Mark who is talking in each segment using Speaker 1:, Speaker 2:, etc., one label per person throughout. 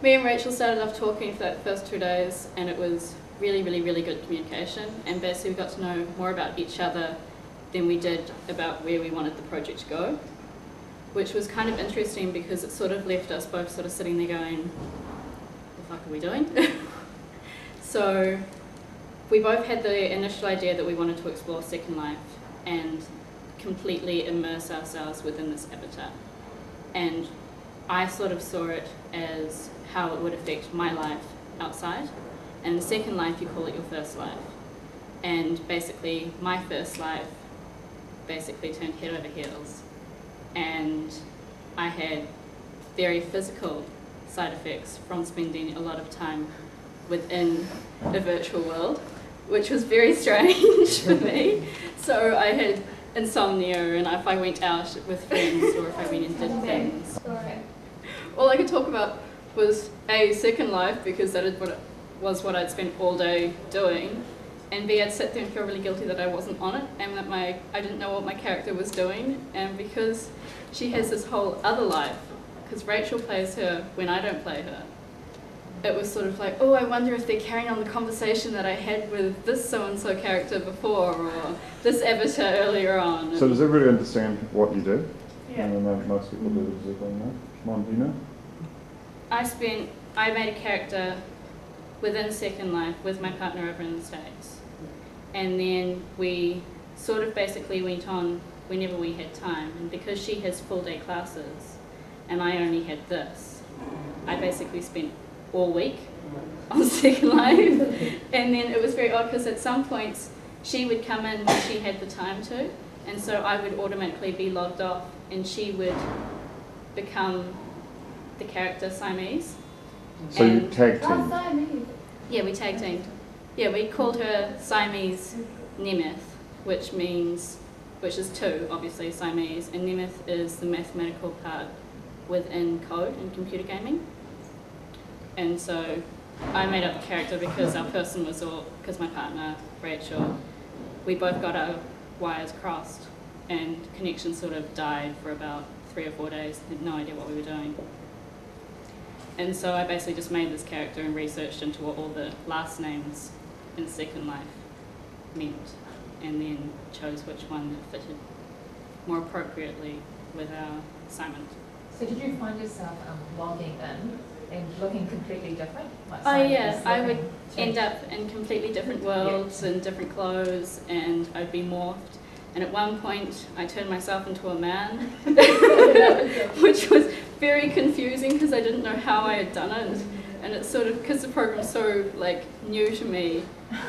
Speaker 1: me and Rachel started off talking for that first 2 days, and it was really, really, really good communication, and basically we got to know more about each other than we did about where we wanted the project to go, which was kind of interesting because it sort of left us both sort of sitting there going, what the fuck are we doing? So we both had the initial idea that we wanted to explore Second Life and completely immerse ourselves within this habitat. And I sort of saw it as how it would affect my life outside. And in Second Life, you call it your first life. And basically, my first life basically turned head over heels. And I had very physical side effects from spending a lot of time within a virtual world, which was very strange for me. So I had insomnia, and if I went out with friends or if I went and did things. All I could talk about was A, Second Life, because that was what I'd spent all day doing, and B, I'd sit there and feel really guilty that I wasn't on it, and that I didn't know what my character was doing, and because she has this whole other life, because Rachel plays her when I don't play her, it was sort of like, oh, I wonder if they're carrying on the conversation that I had with this so-and-so character before, or this avatar earlier on.
Speaker 2: So does everybody understand what you do?
Speaker 1: Yeah.
Speaker 2: And most people do as they know. Mom, do you know?
Speaker 1: I made a character within Second Life with my partner over in the States. And then we sort of basically went on whenever we had time. And because she has full day classes and I only had this, I basically spent all week on Second Life. And then it was very odd because at some points she would come in when she had the time to, and so I would automatically be logged off and she would become the character Siamese.
Speaker 2: So you tag team?
Speaker 3: Oh, Siamese.
Speaker 1: Yeah, we tag teamed. Yeah, we called her Siamese Nemeth, which is two, obviously, Siamese, and Nemeth is the mathematical part within code and computer gaming. And so I made up the character because because my partner, Rachel, we both got our wires crossed and connection sort of died for about 3 or 4 days, had no idea what we were doing. And so I basically just made this character and researched into what all the last names in Second Life meant, and then chose which one that fitted more appropriately with our assignment.
Speaker 3: So did you find yourself logging in and looking completely different? Like
Speaker 1: Oh yeah, I would end up in completely different worlds and different clothes, and I'd be morphed. And at one point, I turned myself into a man, which was very confusing because I didn't know how I had done it. And it's sort of, because the program's so like new to me,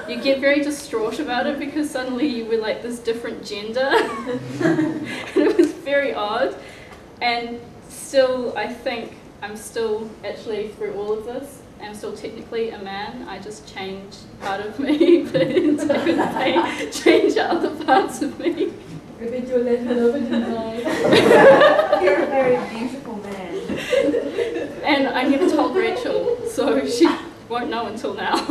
Speaker 1: you get very distraught about it because suddenly you were like this different gender. And it was very odd. And still, I think I'm still actually through all of this, I'm still technically a man. I just changed part of me, but I couldn't change other parts of me.
Speaker 4: You're a very beautiful man.
Speaker 1: And I never told Rachel, so she won't know until now.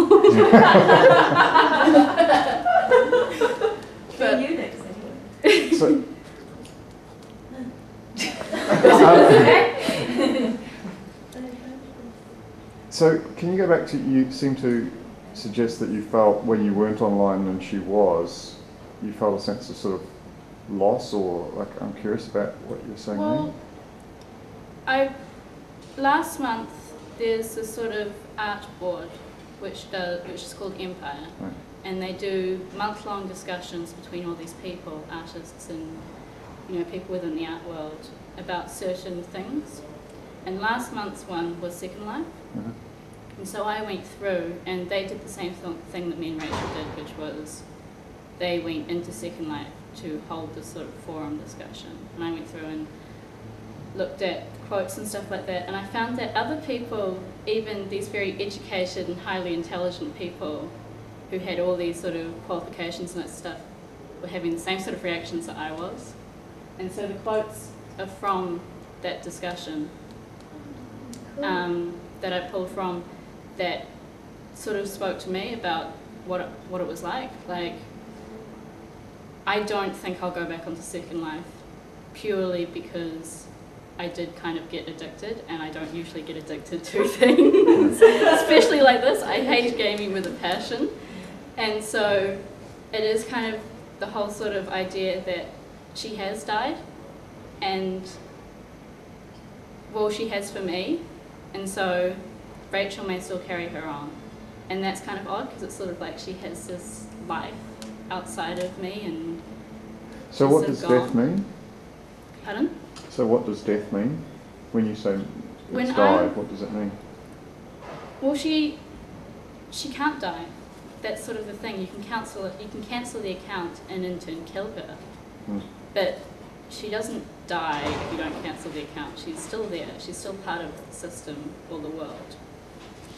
Speaker 4: But you next anyway.
Speaker 2: So can you go back to, you seem to suggest that you felt when you weren't online and she was, you felt a sense of sort of loss, or like, I'm curious about what you're saying there.
Speaker 1: Last month there's this sort of art board which is called Empire,
Speaker 2: Right.
Speaker 1: and they do month-long discussions between all these people, artists and people within the art world, about certain things. And last month's one was Second Life.
Speaker 2: Mm-hmm.
Speaker 1: And so I went through, and they did the same thing that me and Rachel did, which was they went into Second Life to hold this sort of forum discussion. And I went through and looked at quotes and stuff like that, and I found that other people, even these very educated and highly intelligent people who had all these sort of qualifications and that stuff, were having the same sort of reactions that I was. And so the quotes are from that discussion that I pulled from, that sort of spoke to me about what it was like. Like, I don't think I'll go back onto Second Life purely because I did kind of get addicted, and I don't usually get addicted to things, especially like this. I hate gaming with a passion. And so it is kind of the whole sort of idea that she has died, and, well, she has for me, and so Rachel may still carry her on. And that's kind of odd, because it's sort of like she has this life outside of me, and
Speaker 2: so what does death mean?
Speaker 1: Pardon?
Speaker 2: So what does death mean? When you say
Speaker 1: When
Speaker 2: it's died, what does it mean?
Speaker 1: Well, she can't die. That's sort of the thing. You can cancel it. You can cancel the account and in turn kill her. But she doesn't die if you don't cancel the account. She's still there. She's still part of the system or the world.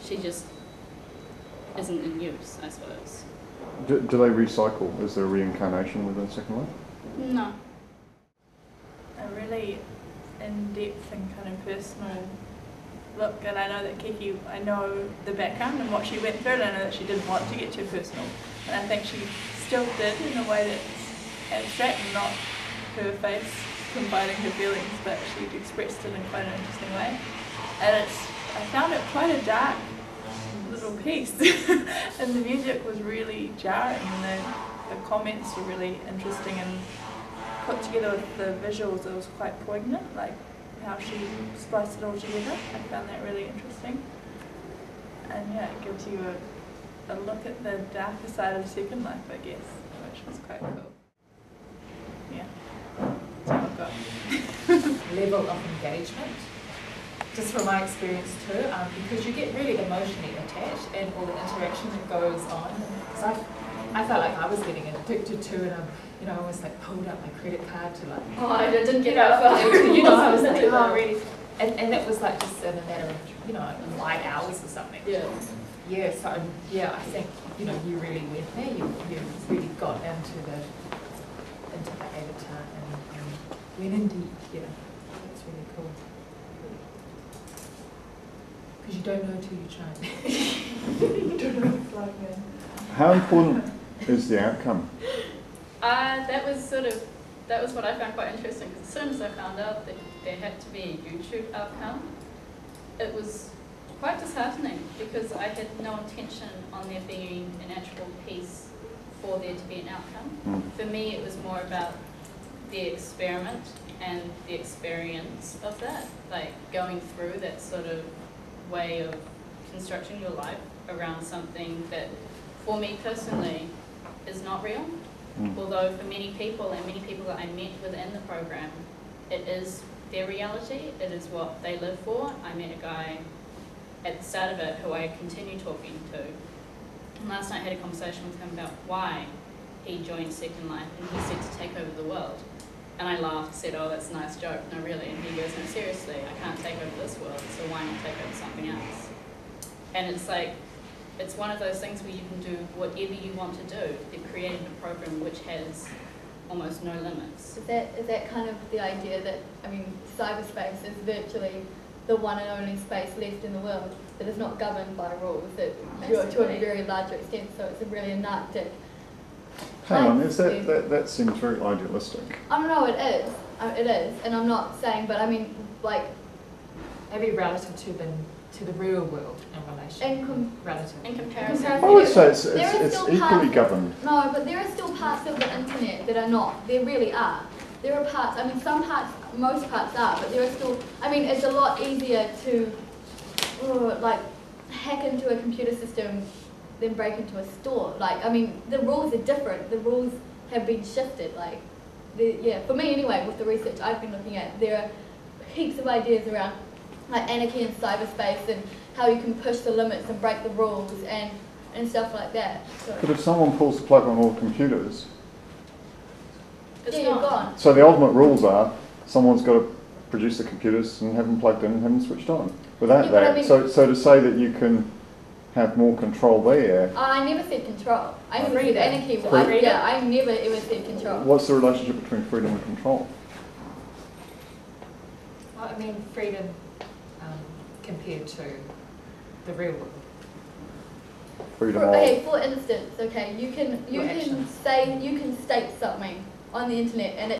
Speaker 1: She just isn't in use, I suppose.
Speaker 2: Do they recycle? Is there a reincarnation within Second Life?
Speaker 1: No.
Speaker 4: A really in-depth and kind of personal look, and I know that Kiki, I know the background and what she went through, and I know that she didn't want to get too personal, and I think she still did in a way that's abstract and not her face confiding her feelings, but she expressed it in quite an interesting way. And I found it quite a dark little piece, and the music was really jarring, and the comments were really interesting and put together with the visuals. It was quite poignant, like how she spliced it all together. I found that really interesting. And yeah, it gives you a look at the darker side of Second Life, I guess, which was quite cool. Yeah, that's what I've got.
Speaker 3: Level of engagement, just from my experience too, because you get really emotionally attached and all the interaction that goes on. Because I felt like I was getting addicted to it. I always like pulled out my credit card to like.
Speaker 1: Oh, I didn't get that far.
Speaker 3: I was like, oh, really? And it was like just in a matter of, light hours or something.
Speaker 1: Yeah.
Speaker 3: Yeah. So yeah, I think you really went there. You really got into the avatar and went in deep. That's really cool. Because you don't know till you try. You don't know what it's like, man.
Speaker 2: How important is the outcome?
Speaker 1: That was what I found quite interesting, because as soon as I found out that there had to be a YouTube outcome, it was quite disheartening, because I had no intention on there being an actual piece for there to be an outcome. For me, it was more about the experiment and the experience of that, like going through that sort of way of constructing your life around something that, for me personally, is not real. Although for many people, and many people that I met within the program, it is their reality, it is what they live for. I met a guy at the start of it who I continue talking to. And last night I had a conversation with him about why he joined Second Life, and he said to take over the world. And I laughed, said, oh, that's a nice joke, no really. And he goes, no, seriously, I can't take over this world, so why not take over something else? And it's like, it's one of those things where you can do whatever you want to do. They've created a program which has almost no limits.
Speaker 5: Is that kind of the idea that, cyberspace is virtually the one and only space left in the world that is not governed by rules, that to a very large extent, so it's a really anarchic.
Speaker 2: Hang on, that seems very idealistic.
Speaker 5: No, it is. It is, and I'm not saying, but
Speaker 3: maybe relative to the real world in relation.
Speaker 1: In comparison.
Speaker 2: I would say it's equally governed.
Speaker 5: No, but there are still parts of the internet that are not. There really are. There are parts, some parts, most parts are, but there are still, it's a lot easier to, hack into a computer system than break into a store. The rules are different. The rules have been shifted. For me anyway, with the research I've been looking at, there are heaps of ideas around anarchy in cyberspace and how you can push the limits and break the rules and stuff like that. So.
Speaker 2: But if someone pulls the plug on all computers,
Speaker 5: you're gone.
Speaker 2: So the ultimate rules are someone's got to produce the computers and have them plugged in and have them switched on. Without that, so to say that you can have more control there.
Speaker 5: I never said control. I never said anarchy. I never ever said control.
Speaker 2: What's the relationship between freedom and control?
Speaker 3: Freedom compared to the real world.
Speaker 2: Freedom
Speaker 5: for instance, you can state something on the internet and it